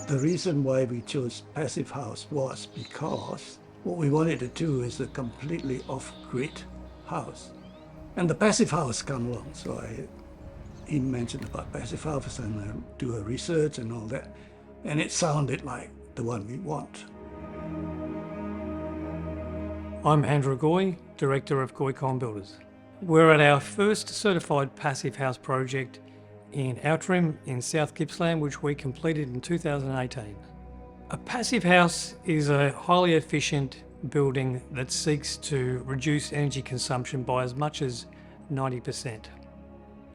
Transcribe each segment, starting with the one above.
The reason why we chose passive house was because what we wanted to do is a completely off-grid house. And the passive house come along, so he mentioned about passive house and I do a research and all that. And it sounded like the one we want. I'm Andrew Goy, Director of Goy Builders. We're at our first certified passive house project in Outram in South Gippsland, which we completed in 2018. A passive house is a highly efficient building that seeks to reduce energy consumption by as much as 90%.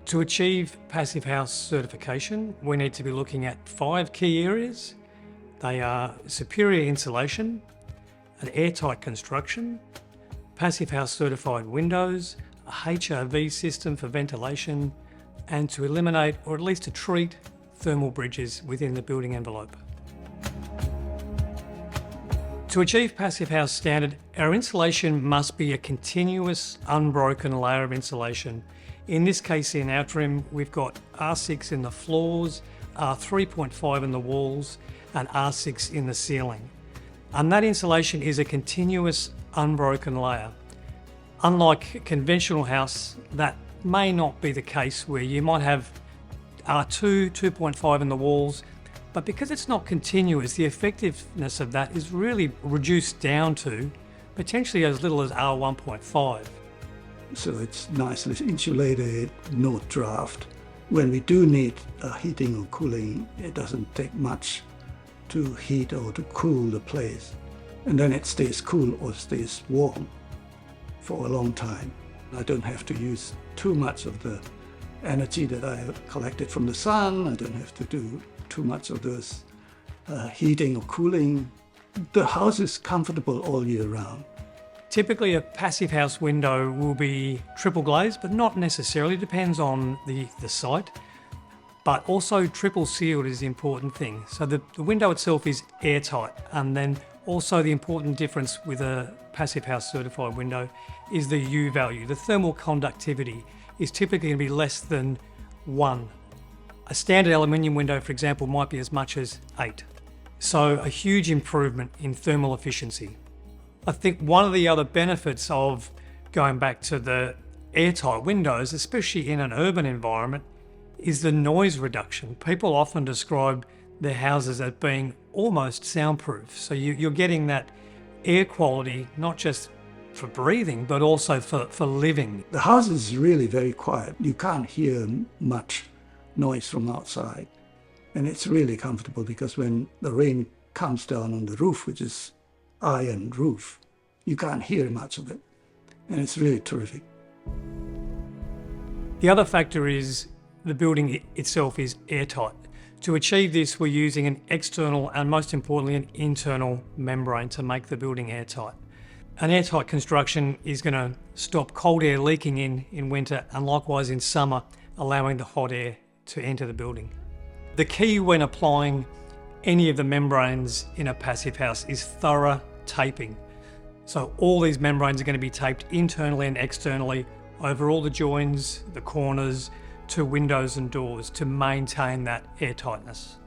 To achieve passive house certification, we need to be looking at 5 key areas. They are superior insulation, an airtight construction, passive house certified windows, a HRV system for ventilation, and to eliminate or at least to treat thermal bridges within the building envelope. To achieve passive house standard, our insulation must be a continuous, unbroken layer of insulation. In this case in Outram, we've got R6 in the floors, R3.5 in the walls, and R6 in the ceiling. And that insulation is a continuous, unbroken layer. Unlike a conventional house, that may not be the case, where you might have R2, 2.5 in the walls, but because it's not continuous, the effectiveness of that is really reduced down to potentially as little as R1.5. So it's nicely insulated, no draft. When we do need heating or cooling, it doesn't take much to heat or to cool the place. And then it stays cool or stays warm for a long time. I don't have to use too much of the energy that I have collected from the sun. I don't have to do too much of those heating or cooling. The house is comfortable all year round. Typically a passive house window will be triple glazed, but not necessarily, depends on the site. But also triple sealed is the important thing. So the window itself is airtight, and then also the important difference with a passive house certified window is the U value. The thermal conductivity is typically going to be less than 1. A standard aluminium window, for example, might be as much as 8. So a huge improvement in thermal efficiency. I think one of the other benefits of going back to the airtight windows, especially in an urban environment, is the noise reduction. People often describe their houses as being almost soundproof. So you're getting that air quality, not just for breathing, but also for living. The house is really very quiet. You can't hear much noise from outside. And it's really comfortable because when the rain comes down on the roof, which is iron roof, you can't hear much of it. And it's really terrific. The other factor is the building itself is airtight. To achieve this, we're using an external and most importantly an internal membrane to make the building airtight. An airtight construction is going to stop cold air leaking in winter, and likewise in summer, allowing the hot air to enter the building. The key when applying any of the membranes in a passive house is thorough taping. So all these membranes are going to be taped internally and externally over all the joins, the corners, to windows and doors to maintain that airtightness.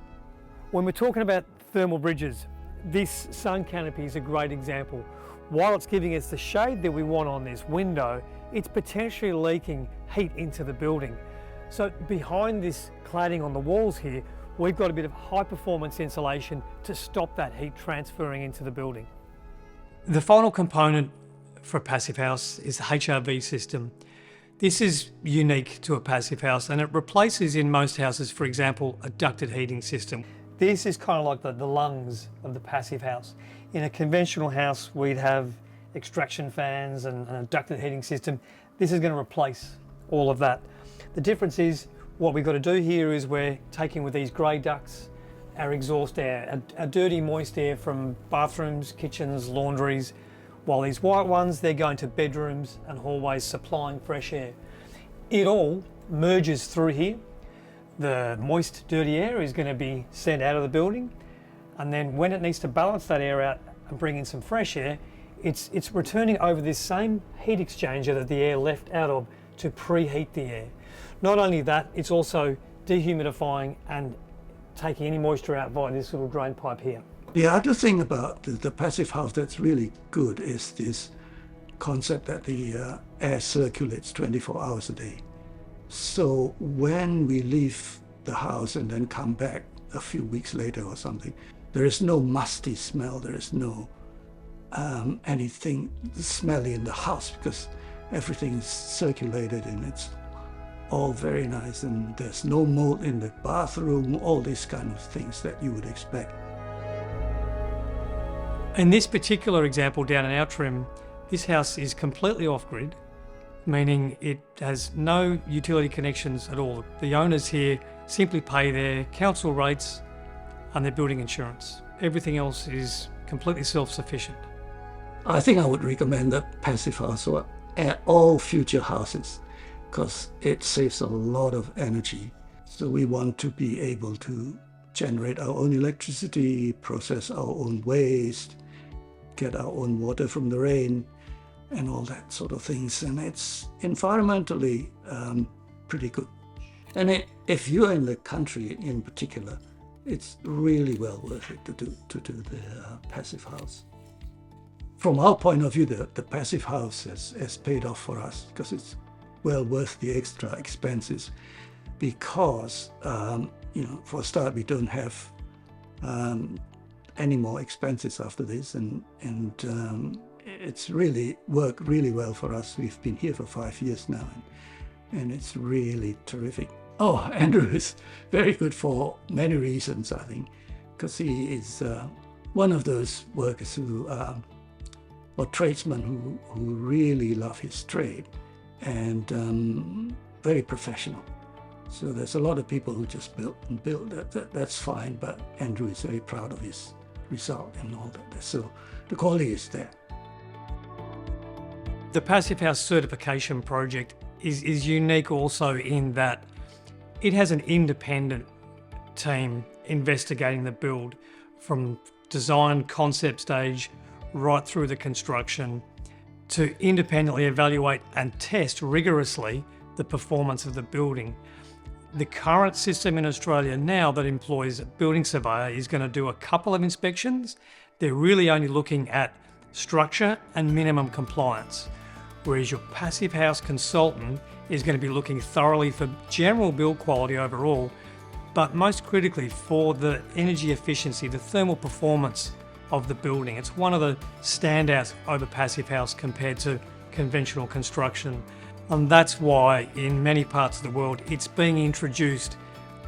When we're talking about thermal bridges, this sun canopy is a great example. While it's giving us the shade that we want on this window, it's potentially leaking heat into the building. So behind this cladding on the walls here, we've got a bit of high performance insulation to stop that heat transferring into the building. The final component for a passive house is the HRV system. This is unique to a passive house, and it replaces in most houses, for example, a ducted heating system. This is kind of like the lungs of the passive house. In a conventional house, we'd have extraction fans and a ducted heating system. This is going to replace all of that. The difference is what we've got to do here is we're taking with these grey ducts our exhaust air, a dirty, moist air from bathrooms, kitchens, laundries, while these white ones, they're going to bedrooms and hallways supplying fresh air. It all merges through here. The moist, dirty air is going to be sent out of the building, and then when it needs to balance that air out and bring in some fresh air, it's returning over this same heat exchanger that the air left out of to preheat the air. Not only that, it's also dehumidifying and taking any moisture out via this little drain pipe here. The other thing about the passive house that's really good is this concept that the air circulates 24 hours a day. So when we leave the house and then come back a few weeks later or something, there is no musty smell, there is no anything smelly in the house because everything is circulated and it's all very nice, and there's no mold in the bathroom, all these kind of things that you would expect. In this particular example down in our trim, this house is completely off-grid, meaning it has no utility connections at all. The owners here simply pay their council rates and their building insurance. Everything else is completely self-sufficient. I think I would recommend the passive house or all future houses because it saves a lot of energy. So we want to be able to generate our own electricity, process our own waste, get our own water from the rain, and all that sort of things. And it's environmentally pretty good. And if you're in the country in particular, it's really well worth it to do the passive house. From our point of view, the passive house has paid off for us because it's well worth the extra expenses because, for a start, we don't have any more expenses after this, and it's really worked really well for us. We've been here for 5 years now, and it's really terrific. Oh, Andrew is very good for many reasons, I think, because he is one of those workers or tradesmen who really love his trade and very professional. So there's a lot of people who just build and build. That's fine, but Andrew is very proud of his result and all that. So the quality is there. The Passive House certification project is unique also in that it has an independent team investigating the build from design concept stage right through the construction to independently evaluate and test rigorously the performance of the building. The current system in Australia now that employs a building surveyor is going to do a couple of inspections. They're really only looking at structure and minimum compliance, whereas your passive house consultant is going to be looking thoroughly for general build quality overall, but most critically for the energy efficiency, the thermal performance of the building. It's one of the standouts over passive house compared to conventional construction. And that's why in many parts of the world, it's being introduced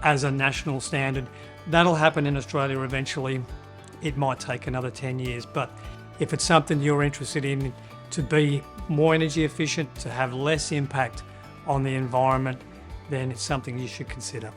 as a national standard. That'll happen in Australia eventually. It might take another 10 years, but if it's something you're interested in to be more energy efficient, to have less impact on the environment, then it's something you should consider.